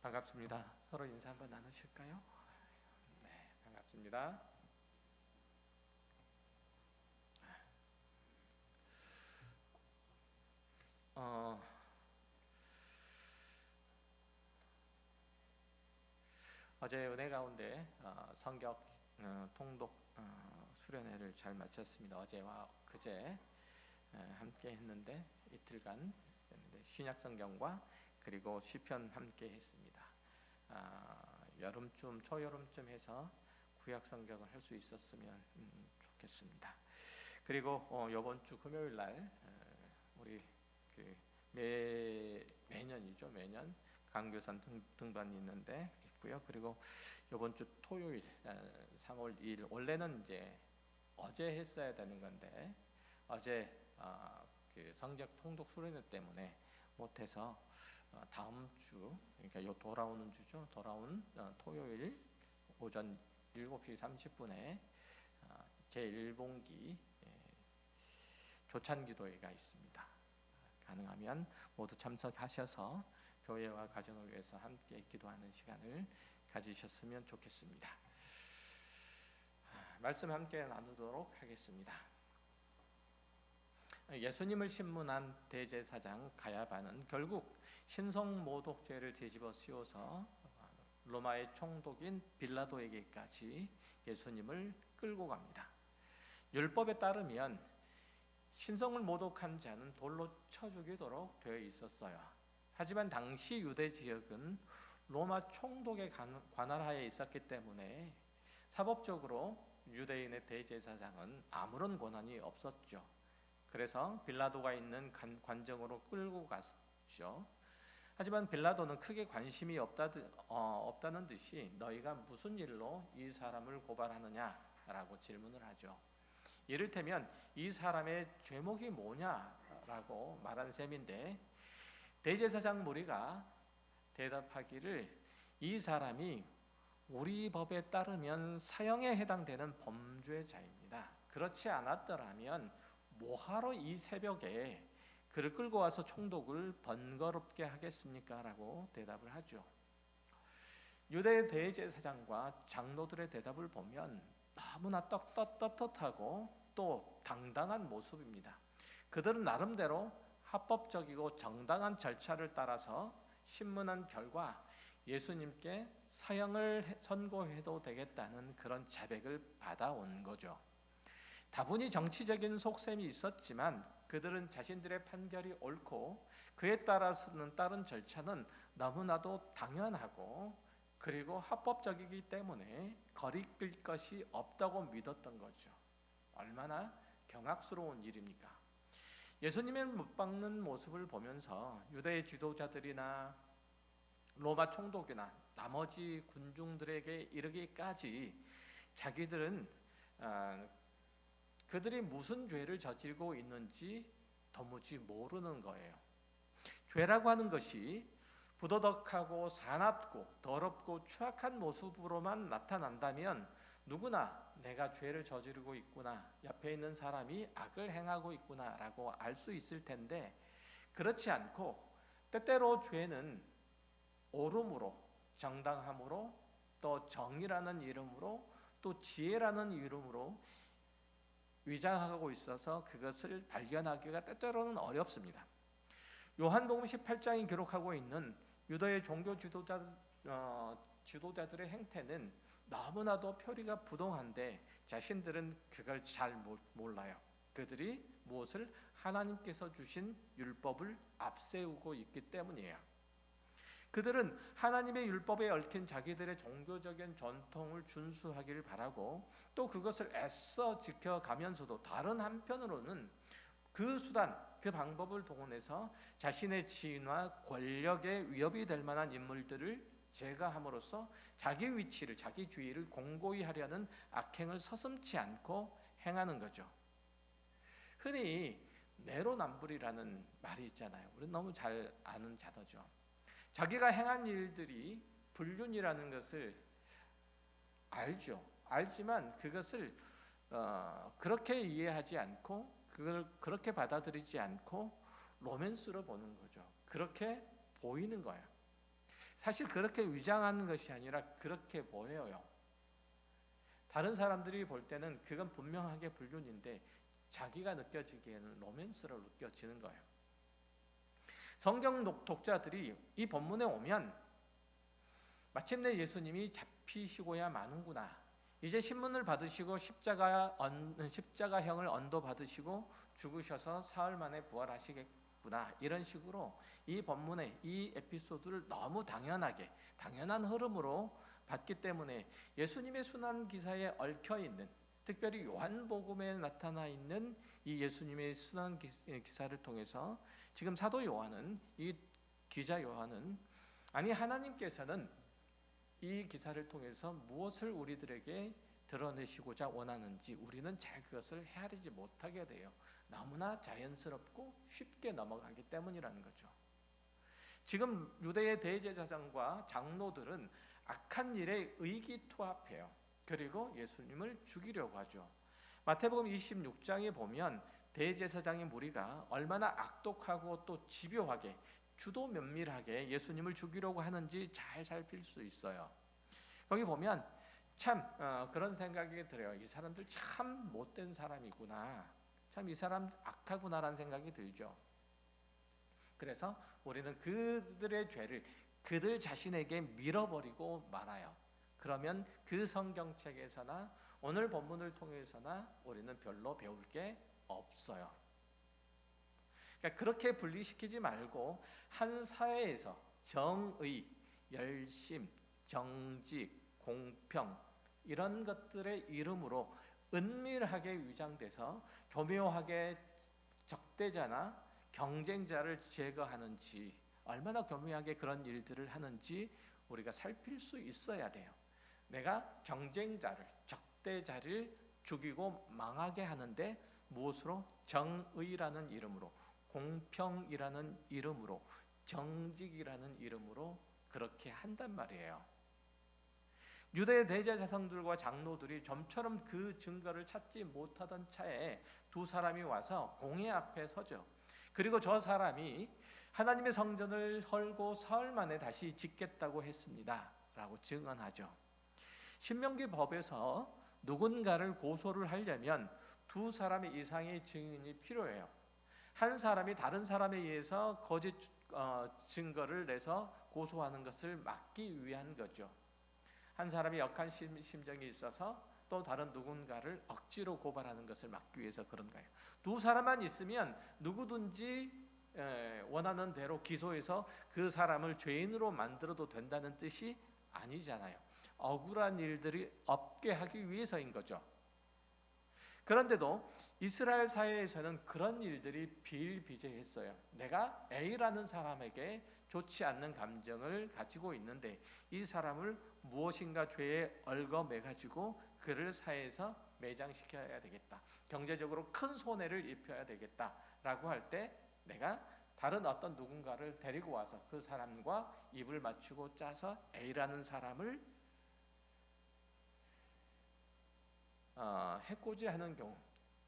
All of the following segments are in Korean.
반갑습니다. 서로 인사 한번 나누실까요? 네, 반갑습니다. 어, 어제 은혜 가운데 성경 통독 수련회를 잘 마쳤습니다. 어제와 그제 함께 했는데 이틀간 신약 성경과 그리고 시편 함께 했습니다. 여름쯤 초여름쯤 해서 구약 성경을 할 수 있었으면 좋겠습니다. 그리고 이번 주 금요일 날 우리 매년이죠. 매년 강교산 등반이 있고요. 그리고 이번 주 토요일 3월 2일 원래는 이제 어제 했어야 되는 건데 어제 그 성경 통독 수련회 때문에 못해서 다음 주, 그러니까 요 돌아오는 주죠. 돌아온 토요일 오전 7시 30분에 제1봉기 조찬기도회가 있습니다. 가능하면 모두 참석하셔서 교회와 가정을 위해서 함께 기도하는 시간을 가지셨으면 좋겠습니다. 말씀 함께 나누도록 하겠습니다. 예수님을 신문한 대제사장 가야바는 결국 신성모독죄를 뒤집어 씌워서 로마의 총독인 빌라도에게까지 예수님을 끌고 갑니다. 율법에 따르면 신성을 모독한 자는 돌로 쳐 죽이도록 되어 있었어요. 하지만 당시 유대 지역은 로마 총독의 관할하에 있었기 때문에 사법적으로 유대인의 대제사장은 아무런 권한이 없었죠. 그래서 빌라도가 있는 관정으로 끌고 갔죠. 하지만 빌라도는 크게 관심이 없다는 듯이 너희가 무슨 일로 이 사람을 고발하느냐라고 질문을 하죠. 이를테면 이 사람의 죄목이 뭐냐라고 말한 셈인데 대제사장 무리가 대답하기를 이 사람이 우리 법에 따르면 사형에 해당되는 범죄자입니다. 그렇지 않았더라면 뭐하러 이 새벽에 그를 끌고 와서 총독을 번거롭게 하겠습니까? 라고 대답을 하죠. 유대 대제사장과 장로들의 대답을 보면 너무나 떳떳하고 또 당당한 모습입니다. 그들은 나름대로 합법적이고 정당한 절차를 따라서 신문한 결과 예수님께 사형을 선고해도 되겠다는 그런 자백을 받아온 거죠. 다분히 정치적인 속셈이 있었지만 그들은 자신들의 판결이 옳고 그에 따른 절차는 너무나도 당연하고 그리고 합법적이기 때문에 거리낄 것이 없다고 믿었던 거죠. 얼마나 경악스러운 일입니까? 예수님의 못 박는 모습을 보면서 유대의 지도자들이나 로마 총독이나 나머지 군중들에게 이르기까지 자기들은 그들이 무슨 죄를 저지르고 있는지 도무지 모르는 거예요. 죄라고 하는 것이 부도덕하고 사납고 더럽고 추악한 모습으로만 나타난다면 누구나 내가 죄를 저지르고 있구나, 옆에 있는 사람이 악을 행하고 있구나 라고 알 수 있을 텐데 그렇지 않고 때때로 죄는 옳음으로, 정당함으로, 또 정의라는 이름으로, 또 지혜라는 이름으로 위장하고 있어서 그것을 발견하기가 때때로는 어렵습니다. 요한복음 18장이 기록하고 있는 유다의 종교 지도자들의 행태는 너무나도 표리가 부동한데 자신들은 그걸 잘 몰라요. 그들이 무엇을 하나님께서 주신 율법을 앞세우고 있기 때문이에요. 그들은 하나님의 율법에 얽힌 자기들의 종교적인 전통을 준수하기를 바라고 또 그것을 애써 지켜가면서도 다른 한편으로는 그 수단, 그 방법을 동원해서 자신의 지위나 권력에 위협이 될 만한 인물들을 제거함으로써 자기 위치를, 자기 주의를 공고히 하려는 악행을 서슴지 않고 행하는 거죠. 흔히 내로남불이라는 말이 있잖아요. 우리 너무 잘 아는 단어죠. 자기가 행한 일들이 불륜이라는 것을 알죠. 알지만 그것을 그렇게 이해하지 않고 그걸 그렇게 받아들이지 않고 로맨스로 보는 거죠. 그렇게 보이는 거예요. 사실 그렇게 위장하는 것이 아니라 그렇게 보여요. 다른 사람들이 볼 때는 그건 분명하게 불륜인데 자기가 느껴지기에는 로맨스로 느껴지는 거예요. 성경 독자들이 이 본문에 오면 마침내 예수님이 잡히시고야 마는구나, 이제 신문을 받으시고 십자가형을 언도 받으시고 죽으셔서 사흘 만에 부활하시겠구나, 이런 식으로 이 본문의 이 에피소드를 너무 당연한 흐름으로 봤기 때문에 예수님의 순환 기사에 얽혀 있는, 특별히 요한복음에 나타나 있는 이 예수님의 순환 기사를 통해서 지금 사도 요한은, 이 기자 요한은, 아니 하나님께서는 이 기사를 통해서 무엇을 우리들에게 드러내시고자 원하는지 우리는 잘 그것을 헤아리지 못하게 돼요. 너무나 자연스럽고 쉽게 넘어가기 때문이라는 거죠. 지금 유대의 대제사장과 장로들은 악한 일에 의기투합해요. 그리고 예수님을 죽이려고 하죠. 마태복음 26장에 보면 대제사장의 무리가 얼마나 악독하고 또 집요하게, 주도 면밀하게 예수님을 죽이려고 하는지 잘 살필 수 있어요. 거기 보면 참 그런 생각이 들어요. 이 사람들 참 못된 사람이구나, 참 이 사람 악하구나라는 생각이 들죠. 그래서 우리는 그들의 죄를 그들 자신에게 밀어버리고 말아요. 그러면 그 성경책에서나 오늘 본문을 통해서나 우리는 별로 배울 게 없어요. 그러니까 그렇게 분리시키지 말고 한 사회에서 정의, 열심, 정직, 공평, 이런 것들의 이름으로 은밀하게 위장돼서 교묘하게 적대자나 경쟁자를 제거하는지, 얼마나 교묘하게 그런 일들을 하는지 우리가 살필 수 있어야 돼요. 내가 경쟁자를, 적대자를 죽이고 망하게 하는데 무엇으로? 정의라는 이름으로, 공평이라는 이름으로, 정직이라는 이름으로 그렇게 한단 말이에요. 유대 대제사장들과 장로들이 좀처럼 그 증거를 찾지 못하던 차에 두 사람이 와서 공회 앞에 서죠. 그리고 저 사람이 하나님의 성전을 헐고 사흘 만에 다시 짓겠다고 했습니다 라고 증언하죠. 신명기 법에서 누군가를 고소를 하려면 두 사람의 이상의 증인이 필요해요. 한 사람이 다른 사람에 의해서 거짓 증거를 내서 고소하는 것을 막기 위한 거죠. 한 사람이 역한 심정이 있어서 또 다른 누군가를 억지로 고발하는 것을 막기 위해서 그런 거예요. 두 사람만 있으면 누구든지 원하는 대로 기소해서 그 사람을 죄인으로 만들어도 된다는 뜻이 아니잖아요. 억울한 일들이 없게 하기 위해서인 거죠. 그런데도 이스라엘 사회에서는 그런 일들이 비일비재했어요. 내가 A라는 사람에게 좋지 않는 감정을 가지고 있는데 이 사람을 무엇인가 죄에 얽어매가지고 그를 사회에서 매장시켜야 되겠다, 경제적으로 큰 손해를 입혀야 되겠다라고 할 때 내가 다른 어떤 누군가를 데리고 와서 그 사람과 입을 맞추고 짜서 A라는 사람을 해코지하는 경우,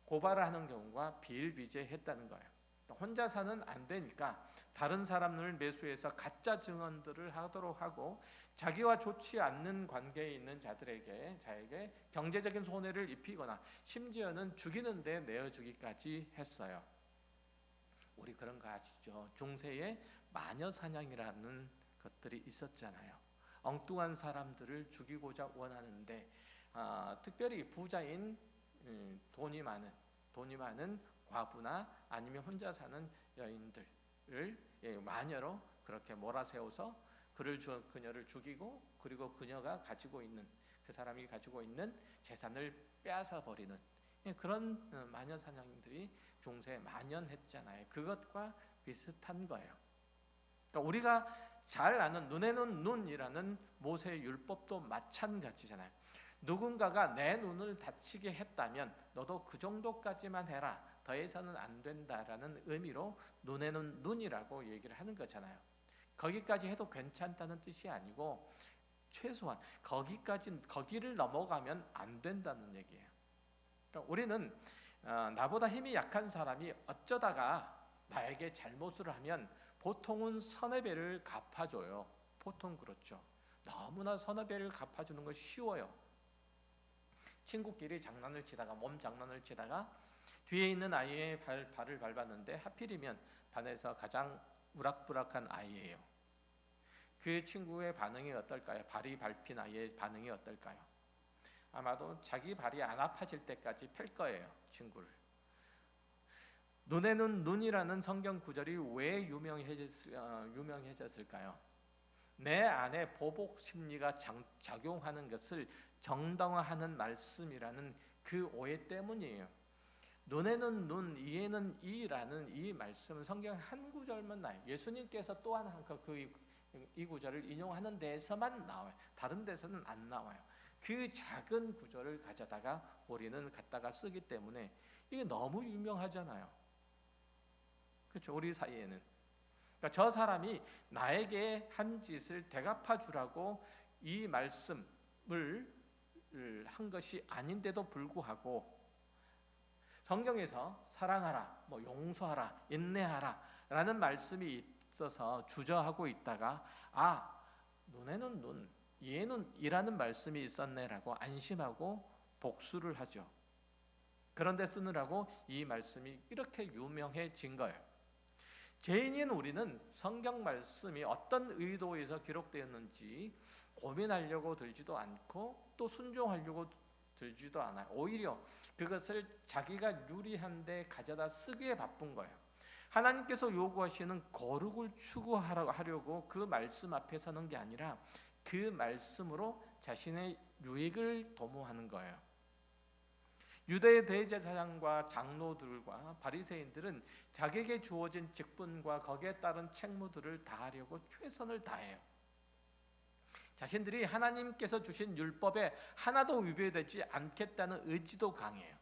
고발을 하는 경우가 비일비재했다는 거예요. 혼자서는 안 되니까 다른 사람을 매수해서 가짜 증언들을 하도록 하고 자기와 좋지 않는 관계에 있는 자에게 경제적인 손해를 입히거나 심지어는 죽이는 데 내어주기까지 했어요. 우리 그런 거 아시죠? 중세에 마녀사냥이라는 것들이 있었잖아요. 엉뚱한 사람들을 죽이고자 원하는데 특별히 부자인 돈이 많은 과부나 아니면 혼자 사는 여인들을 마녀로 그렇게 몰아세워서 그녀를 죽이고, 그리고 그녀가 가지고 있는, 그 사람이 가지고 있는 재산을 빼앗아 버리는 그런 마녀 사냥들이 중세에 만연했잖아요. 그것과 비슷한 거예요. 그러니까 우리가 잘 아는 눈에는 눈이라는 모세의 율법도 마찬가지잖아요. 누군가가 내 눈을 다치게 했다면 너도 그 정도까지만 해라, 더해서는 안 된다라는 의미로 눈에는 눈이라고 얘기를 하는 거잖아요. 거기까지 해도 괜찮다는 뜻이 아니고 최소한 거기를 넘어가면 안 된다는 얘기예요. 그러니까 우리는 나보다 힘이 약한 사람이 어쩌다가 나에게 잘못을 하면 보통은 선의 배를 갚아줘요. 보통 그렇죠. 너무나 선후배를 갚아주는 거 쉬워요. 친구끼리 장난을 치다가 몸 장난을 치다가 뒤에 있는 아이의 발을 밟았는데 하필이면 반에서 가장 우락부락한 아이예요. 그 친구의 반응이 어떨까요? 발이 밟힌 아이의 반응이 어떨까요? 아마도 자기 발이 안 아파질 때까지 팰 거예요, 친구를. 눈에는 눈이라는 성경 구절이 왜 유명해졌을까요? 내 안에 보복 심리가 작용하는 것을 정당화하는 말씀이라는 그 오해 때문이에요. 눈에는 눈, 이에는 이라는 이 말씀은 성경 한 구절만 나와요. 예수님께서 또한 이 구절을 인용하는 데에서만 나와요. 다른 데서는 안 나와요. 그 작은 구절을 가져다가 우리는 갖다가 쓰기 때문에 이게 너무 유명하잖아요. 그렇죠? 우리 사이에는. 그러니까 저 사람이 나에게 한 짓을 대갚아 주라고 이 말씀을 한 것이 아닌데도 불구하고 성경에서 사랑하라, 용서하라, 인내하라 라는 말씀이 있어서 주저하고 있다가 눈에는 눈, 이에는 이라는 말씀이 있었네라고 안심하고 복수를 하죠. 그런데 쓰느라고 이 말씀이 이렇게 유명해진 거예요. 죄인인 우리는 성경 말씀이 어떤 의도에서 기록되었는지 고민하려고 들지도 않고 또 순종하려고 들지도 않아요. 오히려 그것을 자기가 유리한 데 가져다 쓰기에 바쁜 거예요. 하나님께서 요구하시는 거룩을 추구하려고 그 말씀 앞에 서는 게 아니라 그 말씀으로 자신의 유익을 도모하는 거예요. 유대 대제사장과 장로들과 바리새인들은 자기에게 주어진 직분과 거기에 따른 책무들을 다하려고 최선을 다해요. 자신들이 하나님께서 주신 율법에 하나도 위배되지 않겠다는 의지도 강해요.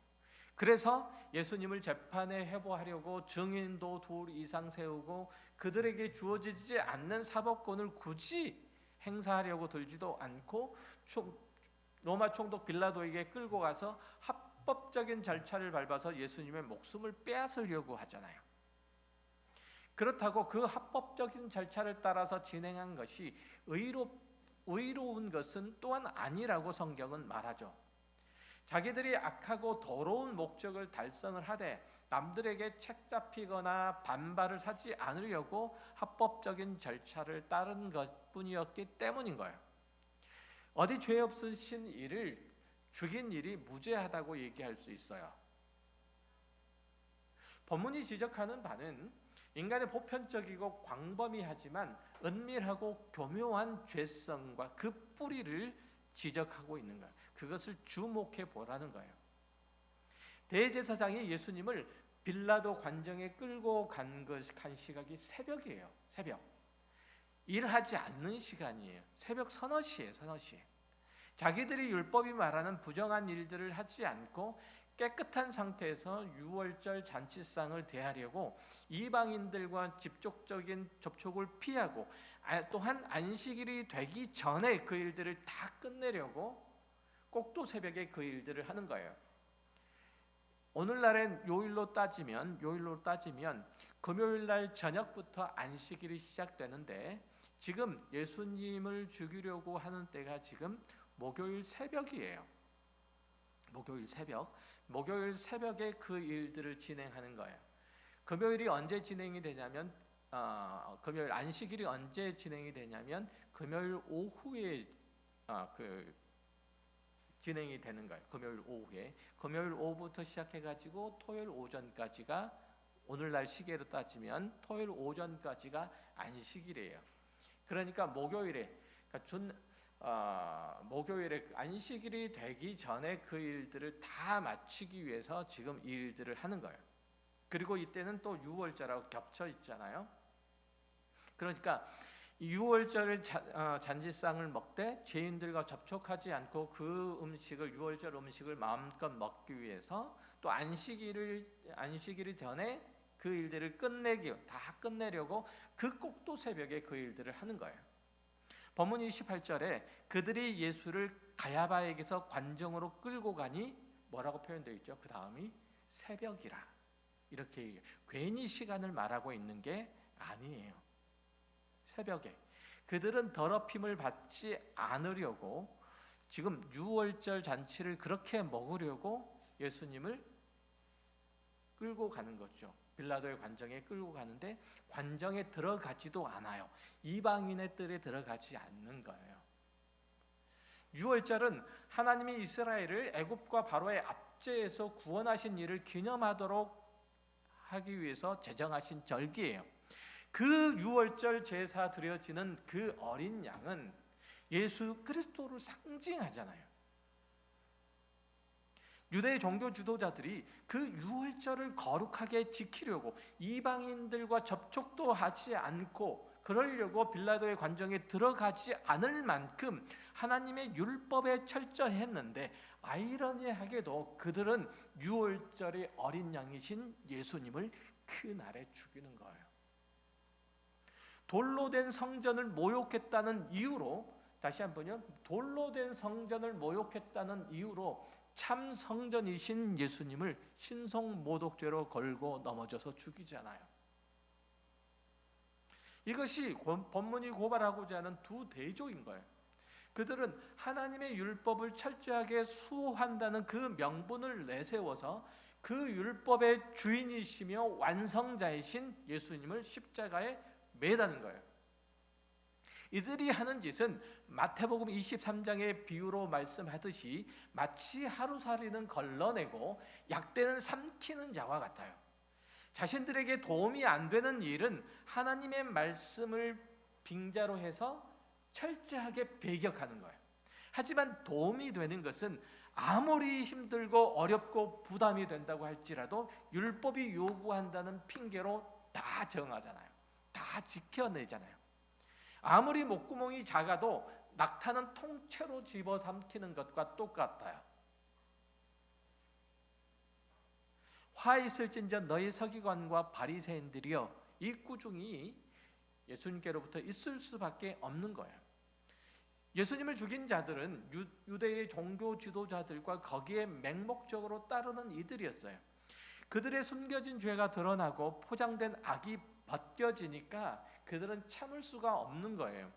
그래서 예수님을 재판에 해부하려고 증인도 2 이상 세우고 그들에게 주어지지 않는 사법권을 굳이 행사하려고 들지도 않고 로마 총독 빌라도에게 끌고 가서 합법적인 절차를 밟아서 예수님의 목숨을 빼앗으려고 하잖아요. 그렇다고 그 합법적인 절차를 따라서 진행한 것이 의로운 것은 또한 아니라고 성경은 말하죠. 자기들이 악하고 더러운 목적을 달성을 하되 남들에게 책잡히거나 반발을 사지 않으려고 합법적인 절차를 따른 것뿐이었기 때문인 거예요. 어디 죄 없으신 이를 죽인 일이 무죄하다고 얘기할 수 있어요. 본문이 지적하는 바는 인간의 보편적이고 광범위하지만 은밀하고 교묘한 죄성과 그 뿌리를 지적하고 있는 거예요. 그것을 주목해 보라는 거예요. 대제사장이 예수님을 빌라도 관정에 끌고 간 시각이 새벽이에요. 새벽. 일하지 않는 시간이에요. 새벽 서너 시에. 자기들이 율법이 말하는 부정한 일들을 하지 않고 깨끗한 상태에서 유월절 잔치상을 대하려고 이방인들과 직접적인 접촉을 피하고 또한 안식일이 되기 전에 그 일들을 다 끝내려고 꼭두 새벽에 그 일들을 하는 거예요. 오늘날의 요일로 따지면 금요일날 저녁부터 안식일이 시작되는데 지금 예수님을 죽이려고 하는 때가 지금 목요일 새벽이에요. 목요일 새벽에 그 일들을 진행하는 거예요. 금요일이 언제 진행이 되냐면 금요일 안식일이 언제 진행이 되냐면 금요일 오후에 진행이 되는 거예요. 금요일 오후부터 시작해가지고 토요일 오전까지가 오늘날 시계로 따지면 토요일 오전까지가 안식일이에요. 그러니까 목요일에 안식일이 되기 전에 그 일들을 다 마치기 위해서 지금 이 일들을 하는 거예요. 그리고 이때는 또 유월절하고 겹쳐 있잖아요. 그러니까 유월절 잔치상을 먹되 죄인들과 접촉하지 않고 그 유월절 음식을 마음껏 먹기 위해서 또 안식일이 전에 그 일들을 다 끝내려고 그 꼭두 새벽에 그 일들을 하는 거예요. 본문 28절에 그들이 예수를 가야바에게서 관정으로 끌고 가니 뭐라고 표현되어 있죠? 그 다음이 새벽이라 이렇게 얘기해요. 괜히 시간을 말하고 있는 게 아니에요. 새벽에 그들은 더럽힘을 받지 않으려고 지금 유월절 잔치를 그렇게 먹으려고 예수님을 끌고 가는 거죠. 빌라도의 관정에 끌고 가는데 관정에 들어가지도 않아요. 이방인의 뜰에 들어가지 않는 거예요. 유월절은 하나님이 이스라엘을 애굽과 바로의 압제에서 구원하신 일을 기념하도록 하기 위해서 제정하신 절기예요. 그 유월절 제사 드려지는 그 어린 양은 예수 그리스도를 상징하잖아요. 유대의 종교 지도자들이 그 유월절을 거룩하게 지키려고 이방인들과 접촉도 하지 않고 그러려고 빌라도의 관정에 들어가지 않을 만큼 하나님의 율법에 철저했는데, 아이러니하게도 그들은 유월절의 어린 양이신 예수님을 그날에 죽이는 거예요. 돌로 된 성전을 모욕했다는 이유로, 다시 한번요, 돌로 된 성전을 모욕했다는 이유로 참 성전이신 예수님을 신성모독죄로 걸고 넘어져서 죽이잖아요. 이것이 본문이 고발하고자 하는 두 대조인 거예요. 그들은 하나님의 율법을 철저하게 수호한다는 그 명분을 내세워서 그 율법의 주인이시며 완성자이신 예수님을 십자가에 매다는 거예요. 이들이 하는 짓은 마태복음 23장의 비유로 말씀하듯이 마치 하루살이는 걸러내고 약대는 삼키는 자와 같아요. 자신들에게 도움이 안 되는 일은 하나님의 말씀을 빙자로 해서 철저하게 배격하는 거예요. 하지만 도움이 되는 것은 아무리 힘들고 어렵고 부담이 된다고 할지라도 율법이 요구한다는 핑계로 다 정하잖아요. 다 지켜내잖아요. 아무리 목구멍이 작아도 낙타는 통째로 집어삼키는 것과 똑같아요. 화 있을진저 너희 서기관과 바리새인들이여, 이 꾸중이 예수님께로부터 있을 수밖에 없는 거예요. 예수님을 죽인 자들은 유대의 종교 지도자들과 거기에 맹목적으로 따르는 이들이었어요. 그들의 숨겨진 죄가 드러나고 포장된 악이 벗겨지니까 그들은 참을 수가 없는 거예요.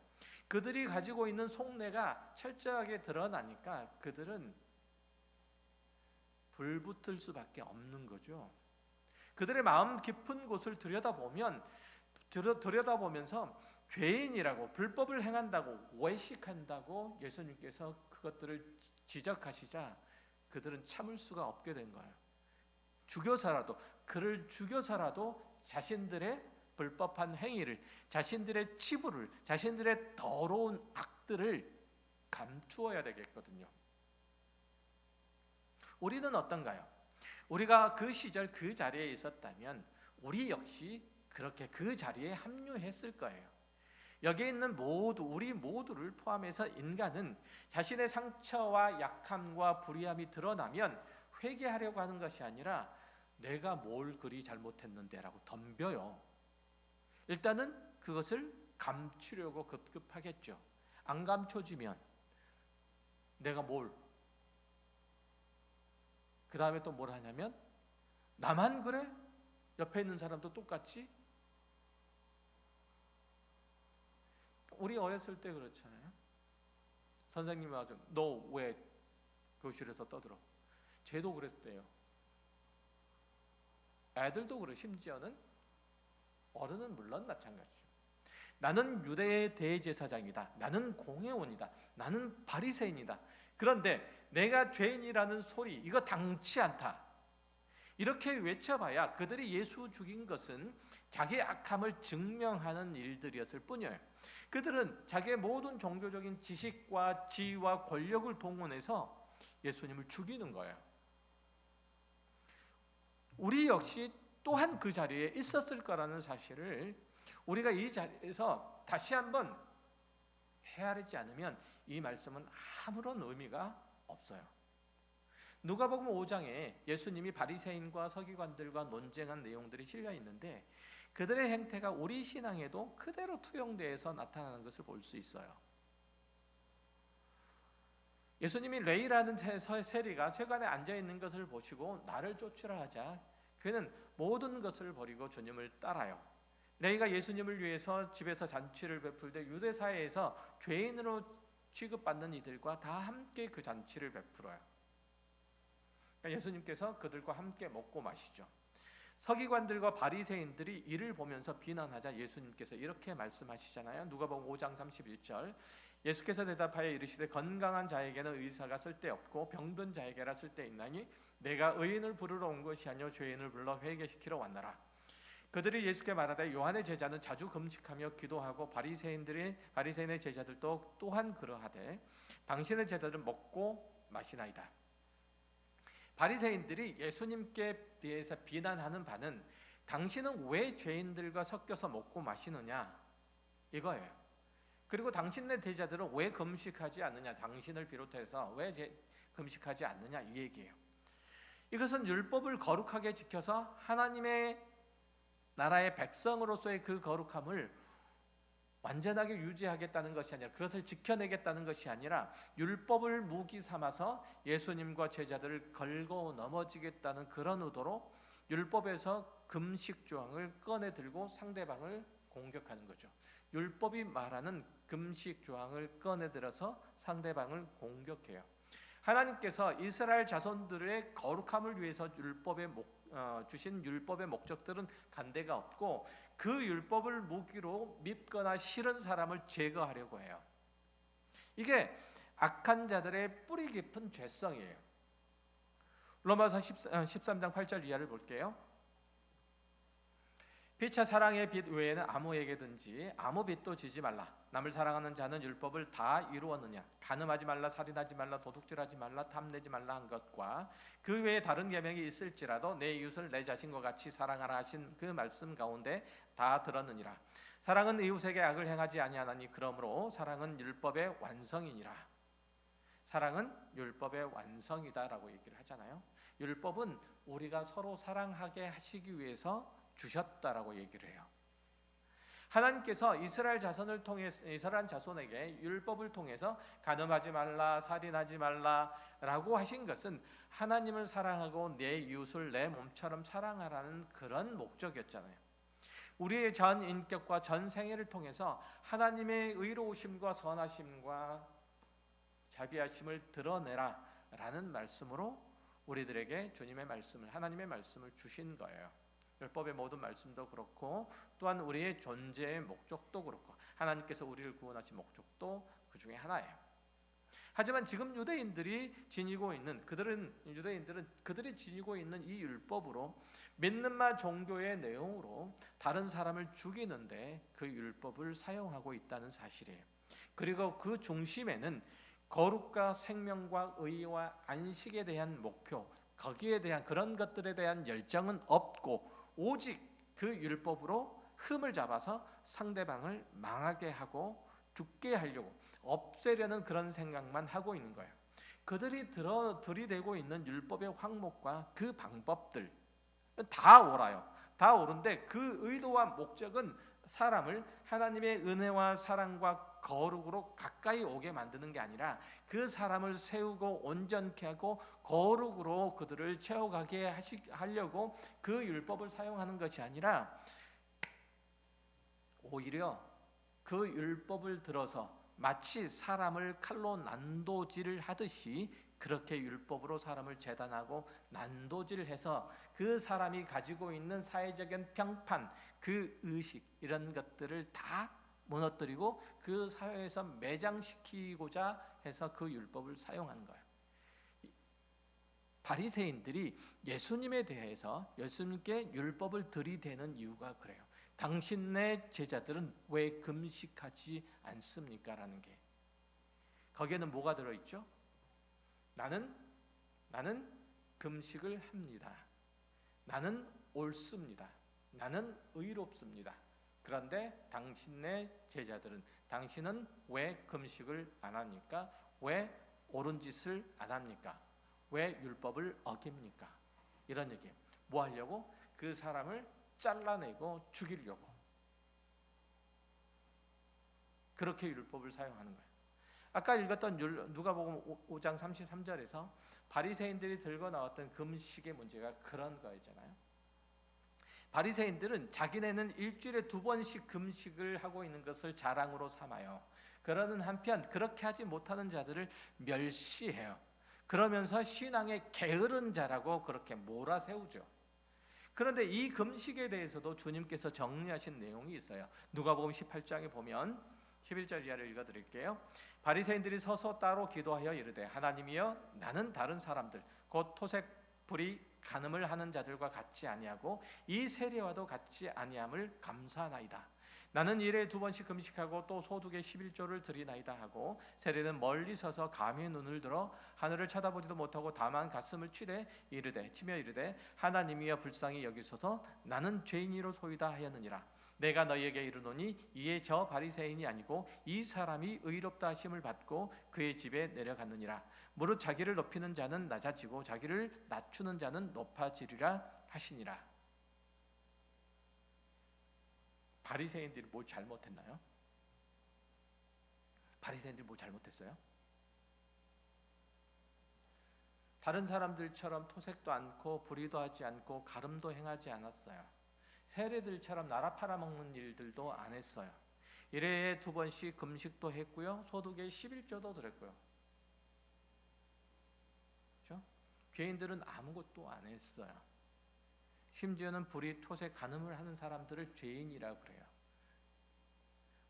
그들이 가지고 있는 속내가 철저하게 드러나니까 그들은 불붙을 수밖에 없는 거죠. 그들의 마음 깊은 곳을 들여다보면서 죄인이라고, 불법을 행한다고, 외식한다고 예수님께서 그것들을 지적하시자 그들은 참을 수가 없게 된 거예요. 그를 죽여서라도 자신들의 불법한 행위를, 자신들의 치부를, 자신들의 더러운 악들을 감추어야 되겠거든요. 우리는 어떤가요? 우리가 그 시절 그 자리에 있었다면 우리 역시 그렇게 그 자리에 합류했을 거예요. 여기에 있는 우리 모두를 포함해서 인간은 자신의 상처와 약함과 불의함이 드러나면 회개하려고 하는 것이 아니라 내가 뭘 그리 잘못했는데 라고 덤벼요. 일단은 그것을 감추려고 급급하겠죠. 안 감춰지면 내가 그 다음에 또 뭘 하냐면, 나만 그래? 옆에 있는 사람도 똑같지? 우리 어렸을 때 그렇잖아요. 선생님이 와서 너 왜 교실에서 떠들어? 쟤도 그랬대요. 애들도 그래. 심지어는 어른은 물론 마찬가지죠. 나는 유대의 대제사장이다. 나는 공회원이다. 나는 바리새인이다. 그런데 내가 죄인이라는 소리, 이거 당치 않다. 이렇게 외쳐봐야 그들이 예수 죽인 것은 자기의 악함을 증명하는 일들이었을 뿐이에요. 그들은 자기의 모든 종교적인 지식과 지위와 권력을 동원해서 예수님을 죽이는 거예요. 우리 역시 또한 그 자리에 있었을 거라는 사실을 우리가 이 자리에서 다시 한번 헤아리지 않으면 이 말씀은 아무런 의미가 없어요. 누가복음 5장에 예수님이 바리새인과 서기관들과 논쟁한 내용들이 실려 있는데 그들의 행태가 우리 신앙에도 그대로 투영돼서 나타나는 것을 볼 수 있어요. 예수님이 레이라는 세리가 세관에 앉아 있는 것을 보시고 나를 쫓으라 하자 그는 모든 것을 버리고 주님을 따라요. 레위가 예수님을 위해서 집에서 잔치를 베풀 때 유대 사회에서 죄인으로 취급받는 이들과 다 함께 그 잔치를 베풀어요. 그러니까 예수님께서 그들과 함께 먹고 마시죠. 서기관들과 바리새인들이 이를 보면서 비난하자 예수님께서 이렇게 말씀하시잖아요. 누가복음 5장 31절. 예수께서 대답하여 이르시되 건강한 자에게는 의사가 쓸데없고 병든 자에게라 쓸데있나니 내가 의인을 부르러 온 것이 아니요 죄인을 불러 회개시키러 왔노라. 그들이 예수께 말하되 요한의 제자는 자주 금식하며 기도하고 바리새인의 제자들도 또한 그러하되 당신의 제자들은 먹고 마시나이다. 바리새인들이 예수님께 대해서 비난하는 바는 당신은 왜 죄인들과 섞여서 먹고 마시느냐 이거예요. 그리고 당신네 제자들은 왜 금식하지 않느냐, 당신을 비롯해서 왜 금식하지 않느냐 이 얘기예요. 이것은 율법을 거룩하게 지켜서 하나님의 나라의 백성으로서의 그 거룩함을 완전하게 유지하겠다는 것이 아니라, 그것을 지켜내겠다는 것이 아니라 율법을 무기 삼아서 예수님과 제자들을 걸고 넘어지겠다는 그런 의도로 율법에서 금식 조항을 꺼내 들고 상대방을 공격하는 거죠. 율법이 말하는 금식 조항을 꺼내 들어서 상대방을 공격해요. 하나님께서 이스라엘 자손들의 거룩함을 위해서 주신 율법의 목적들은 간데가 없고 그 율법을 무기로 믿거나 싫은 사람을 제거하려고 해요. 이게 악한 자들의 뿌리 깊은 죄성이에요. 로마서 13장 8절 이하를 볼게요. 피차 사랑의 빚 외에는 아무에게든지 아무 빚도 지지 말라. 남을 사랑하는 자는 율법을 다 이루었느냐. 간음하지 말라, 살인하지 말라, 도둑질하지 말라, 탐내지 말라 한 것과 그 외에 다른 계명이 있을지라도 내 이웃을 내 자신과 같이 사랑하라 하신 그 말씀 가운데 다 들었느니라. 사랑은 이웃에게 악을 행하지 아니하나니 그러므로 사랑은 율법의 완성이니라. 사랑은 율법의 완성이다라고 얘기를 하잖아요. 율법은 우리가 서로 사랑하게 하시기 위해서 주셨다라고 얘기를 해요. 하나님께서 이스라엘 자손에게 율법을 통해서 간음하지 말라, 살인하지 말라라고 하신 것은 하나님을 사랑하고 내 이웃을 내 몸처럼 사랑하라는 그런 목적이었잖아요. 우리의 전 인격과 전 생애를 통해서 하나님의 의로우심과 선하심과 자비하심을 드러내라라는 말씀으로 우리들에게 주님의 말씀을, 하나님의 말씀을 주신 거예요. 율법의 모든 말씀도 그렇고 또한 우리의 존재의 목적도 그렇고 하나님께서 우리를 구원하신 목적도 그 중에 하나예요. 하지만 지금 유대인들이 지니고 있는 그들이 지니고 있는 이 율법으로 믿는 마 종교의 내용으로 다른 사람을 죽이는데 그 율법을 사용하고 있다는 사실이에요. 그리고 그 중심에는 거룩과 생명과 의와 안식에 대한 목표, 거기에 대한 그런 것들에 대한 열정은 없고 오직 그 율법으로 흠을 잡아서 상대방을 망하게 하고 죽게 하려고 없애려는 그런 생각만 하고 있는 거예요. 그들이 들이대고 있는 율법의 황목과 그 방법들 다 옳아요. 다 옳은데 그 의도와 목적은 사람을 하나님의 은혜와 사랑과 거룩으로 가까이 오게 만드는 게 아니라 그 사람을 세우고 온전케 하고 거룩으로 그들을 채워가게 하려고 그 율법을 사용하는 것이 아니라 오히려 그 율법을 들어서 마치 사람을 칼로 난도질을 하듯이 그렇게 율법으로 사람을 재단하고 난도질해서 그 사람이 가지고 있는 사회적인 평판, 그 의식 이런 것들을 다 무너뜨리고 그 사회에서 매장시키고자 해서 그 율법을 사용한 거예요. 바리새인들이 예수님에 대해서 예수님께 율법을 들이대는 이유가 그래요. 당신네 제자들은 왜 금식하지 않습니까? 라는 게. 거기에는 뭐가 들어있죠? 나는 금식을 합니다. 나는 옳습니다. 나는 의롭습니다. 그런데 당신네 제자들은, 당신은 왜 금식을 안 합니까? 왜 옳은 짓을 안 합니까? 왜 율법을 어깁니까? 이런 얘기예요. 뭐 하려고? 그 사람을 잘라내고 죽이려고. 그렇게 율법을 사용하는 거예요. 아까 읽었던 누가복음 5장 33절에서 바리새인들이 들고 나왔던 금식의 문제가 그런 거였잖아요. 바리새인들은 자기네는 일주일에 2번씩 금식을 하고 있는 것을 자랑으로 삼아요. 그러는 한편 그렇게 하지 못하는 자들을 멸시해요. 그러면서 신앙의 게으른 자라고 그렇게 몰아세우죠. 그런데 이 금식에 대해서도 주님께서 정리하신 내용이 있어요. 누가복음 18장에 보면 11절 이하를 읽어드릴게요. 바리새인들이 서서 따로 기도하여 이르되 하나님이여 나는 다른 사람들 곧 토색 불이 간음을 하는 자들과 같지 아니하고 이 세례와도 같지 아니함을 감사하나이다. 나는 일에 2번씩 금식하고 또 소득의 11조를 드리나이다 하고 세례는 멀리 서서 감히 눈을 들어 하늘을 쳐다보지도 못하고 다만 가슴을 치며 이르되 하나님이여 불쌍히 여기소서 나는 죄인이로소이다 하였느니라. 내가 너희에게 이르노니 이에 저 바리새인이 아니고 이 사람이 의롭다 하심을 받고 그의 집에 내려갔느니라. 무릇 자기를 높이는 자는 낮아지고 자기를 낮추는 자는 높아지리라 하시니라. 바리새인들이 뭘 잘못했나요? 바리새인들이 뭘 잘못했어요? 다른 사람들처럼 토색도 않고 불의도 하지 않고 가름도 행하지 않았어요. 세례들처럼 나라 팔아먹는 일들도 안 했어요. 일회에 2번씩 금식도 했고요. 소득의 11조도 드렸고요. 그렇죠? 죄인들은 아무것도 안 했어요. 심지어는 불의, 토색, 간음을 하는 사람들을 죄인이라고 그래요.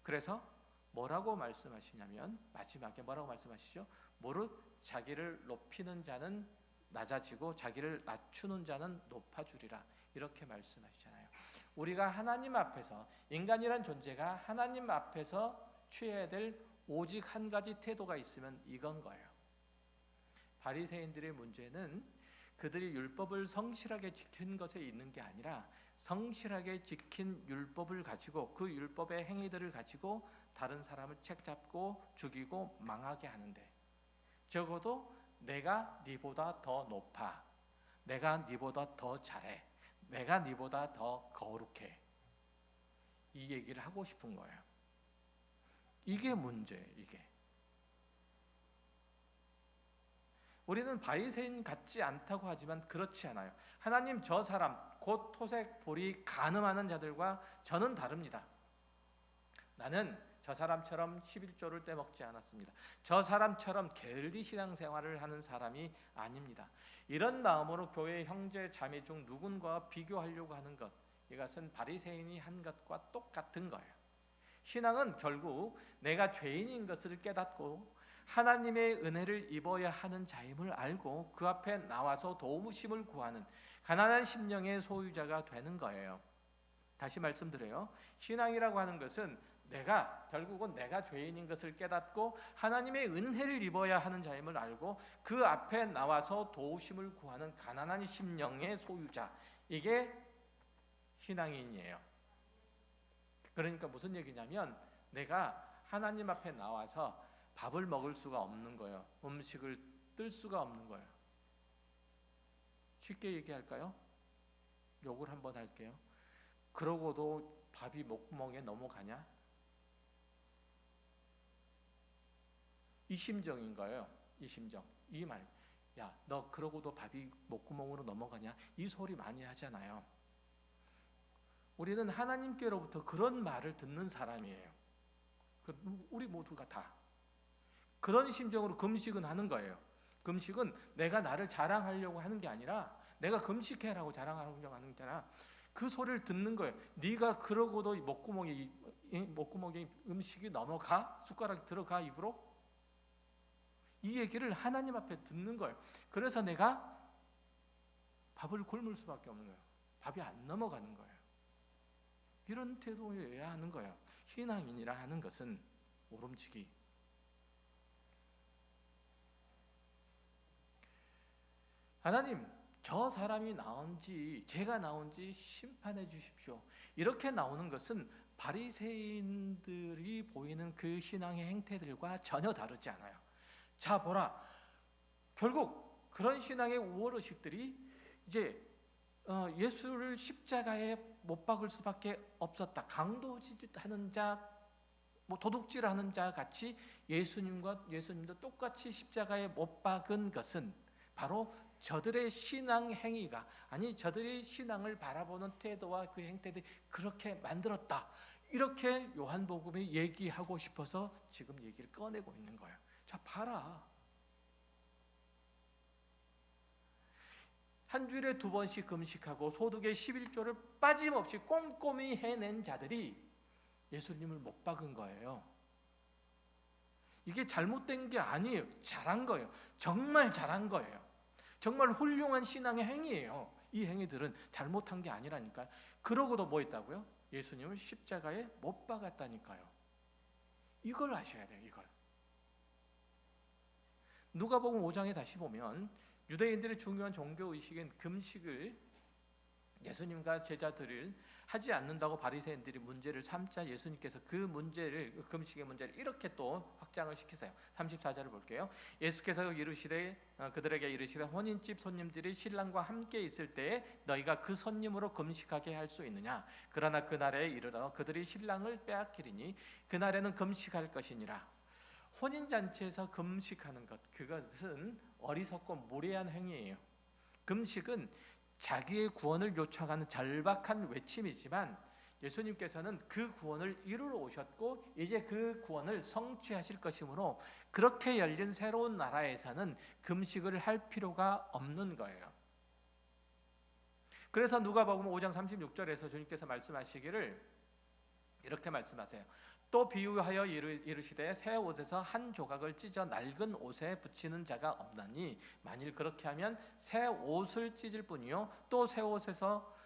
그래서 뭐라고 말씀하시냐면 마지막에 뭐라고 말씀하시죠? 무릇 자기를 높이는 자는 낮아지고 자기를 낮추는 자는 높아주리라 이렇게 말씀하시잖아요. 우리가 하나님 앞에서 인간이란 존재가 하나님 앞에서 취해야 될 오직 한 가지 태도가 있으면 이건 거예요. 바리새인들의 문제는 그들이 율법을 성실하게 지킨 것에 있는 게 아니라 성실하게 지킨 율법을 가지고 그 율법의 행위들을 가지고 다른 사람을 책잡고 죽이고 망하게 하는데 적어도 내가 네보다 더 높아, 내가 네보다 더 잘해, 내가 네보다 더 거룩해 이 얘기를 하고 싶은 거예요. 이게 문제예요. 이게 우리는 바리새인 같지 않다고 하지만 그렇지 않아요. 하나님 저 사람 곧 토색 볼이 간음하는 자들과 저는 다릅니다. 나는 저 사람처럼 11조를 떼먹지 않았습니다. 저 사람처럼 게을리 신앙생활을 하는 사람이 아닙니다. 이런 마음으로 교회 형제 자매 중 누군가와 비교하려고 하는 것, 이것은 바리새인이 한 것과 똑같은 거예요. 신앙은 결국 내가 죄인인 것을 깨닫고 하나님의 은혜를 입어야 하는 자임을 알고 그 앞에 나와서 도우심을 구하는 가난한 심령의 소유자가 되는 거예요. 다시 말씀드려요. 신앙이라고 하는 것은 결국은 내가 죄인인 것을 깨닫고 하나님의 은혜를 입어야 하는 자임을 알고 그 앞에 나와서 도우심을 구하는 가난한 심령의 소유자, 이게 신앙인이에요. 그러니까 무슨 얘기냐면 내가 하나님 앞에 나와서 밥을 먹을 수가 없는 거예요. 음식을 뜰 수가 없는 거예요. 쉽게 얘기할까요? 욕을 한번 할게요. 그러고도 밥이 목구멍에 넘어가냐? 이 심정인 거예요. 이 심정. 이 말. 야, 너 그러고도 밥이 목구멍으로 넘어가냐? 이 소리 많이 하잖아요. 우리는 하나님께로부터 그런 말을 듣는 사람이에요. 우리 모두가 다. 그런 심정으로 금식은 하는 거예요. 금식은 내가 나를 자랑하려고 하는 게 아니라 내가 금식해라고 자랑하려고 하는 게 아니라 그 소리를 듣는 거예요. 네가 그러고도 목구멍에 음식이 넘어가? 숟가락이 들어가 입으로? 이 얘기를 하나님 앞에 듣는 거예요. 그래서 내가 밥을 굶을 수밖에 없는 거예요. 밥이 안 넘어가는 거예요. 이런 태도여야 하는 거예요. 신앙인이라 하는 것은 모름지기. 하나님, 저 사람이 나온지 제가 나온지 심판해 주십시오. 이렇게 나오는 것은 바리새인들이 보이는 그 신앙의 행태들과 전혀 다르지 않아요. 자 보라, 결국 그런 신앙의 우월의식들이 이제 예수를 십자가에 못 박을 수밖에 없었다. 강도질하는 자, 도둑질하는 자 같이 예수님도 똑같이 십자가에 못 박은 것은 바로 저들의 신앙 행위가, 아니 저들의 신앙을 바라보는 태도와 그 행태들이 그렇게 만들었다. 이렇게 요한복음이 얘기하고 싶어서 지금 얘기를 꺼내고 있는 거예요. 자, 봐라. 한 주일에 2번씩 금식하고 소득의 11조를 빠짐없이 꼼꼼히 해낸 자들이 예수님을 못 박은 거예요. 이게 잘못된 게 아니에요. 잘한 거예요. 정말 잘한 거예요. 정말 훌륭한 신앙의 행위예요. 이 행위들은 잘못한 게 아니라니까요. 그러고도 뭐 있다고요? 예수님을 십자가에 못 박았다니까요. 이걸 아셔야 돼요. 이걸. 누가복음 5장에 다시 보면 유대인들의 중요한 종교의식인 금식을 예수님과 제자들을 하지 않는다고 바리새인들이 문제를 삼자 예수님께서 그 문제를, 금식의 문제를 이렇게 또 확장을 시키세요. 34절을 볼게요. 예수께서 이르시되 그들에게 이르시되 혼인집 손님들이 신랑과 함께 있을 때에 너희가 그 손님으로 금식하게 할 수 있느냐? 그러나 그날에 이르러 그들이 신랑을 빼앗기리니 그날에는 금식할 것이니라. 혼인잔치에서 금식하는 것, 그것은 어리석고 무례한 행위예요. 금식은 자기의 구원을 요청하는 절박한 외침이지만 예수님께서는 그 구원을 이루러 오셨고 이제 그 구원을 성취하실 것이므로 그렇게 열린 새로운 나라에서는 금식을 할 필요가 없는 거예요. 그래서 누가복음 5장 36절에서 주님께서 말씀하시기를 이렇게 말씀하세요. 또 비유하여 이르시되 새 옷에서 한 조각을 찢어 낡은 옷에 붙이는 자가 없나니 만일 그렇게 하면 새 옷을 찢을 뿐이요 또 새 옷에서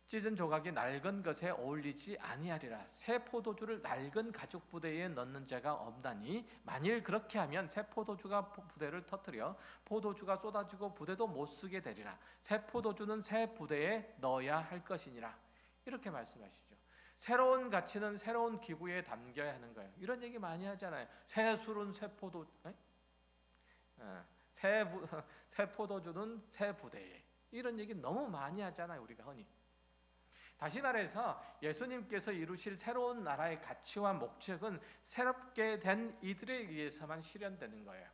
찢은 조각이 낡은 것에 어울리지 아니하리라. 새 포도주를 낡은 가죽 부대에 넣는 자가 없나니 만일 그렇게 하면 새 포도주가 부대를 터뜨려 포도주가 쏟아지고 부대도 못 쓰게 되리라. 새 포도주는 새 부대에 넣어야 할 것이니라. 이렇게 말씀하시죠. 새로운 가치는 새로운 기구에 담겨야 하는 거예요. 이런 얘기 많이 하잖아요. 새 술은 새 포도, 새 포도주는 새 부대에. 이런 얘기 너무 많이 하잖아요. 우리가 흔히. 다시 말해서 예수님께서 이루실 새로운 나라의 가치와 목적은 새롭게 된 이들에 의해서만 실현되는 거예요.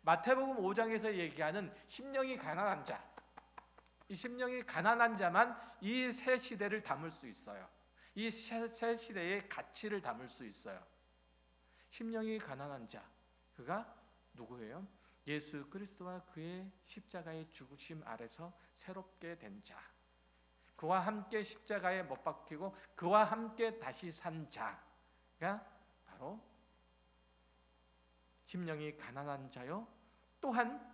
마태복음 5장에서 얘기하는 심령이 가난한 자, 이 심령이 가난한 자만 이 새 시대를 담을 수 있어요. 이 새 시대의 가치를 담을 수 있어요. 심령이 가난한 자, 그가 누구예요? 예수 그리스도와 그의 십자가의 죽으심 아래서 새롭게 된 자, 그와 함께 십자가에 못 박히고 그와 함께 다시 산 자가 바로 심령이 가난한 자요, 또한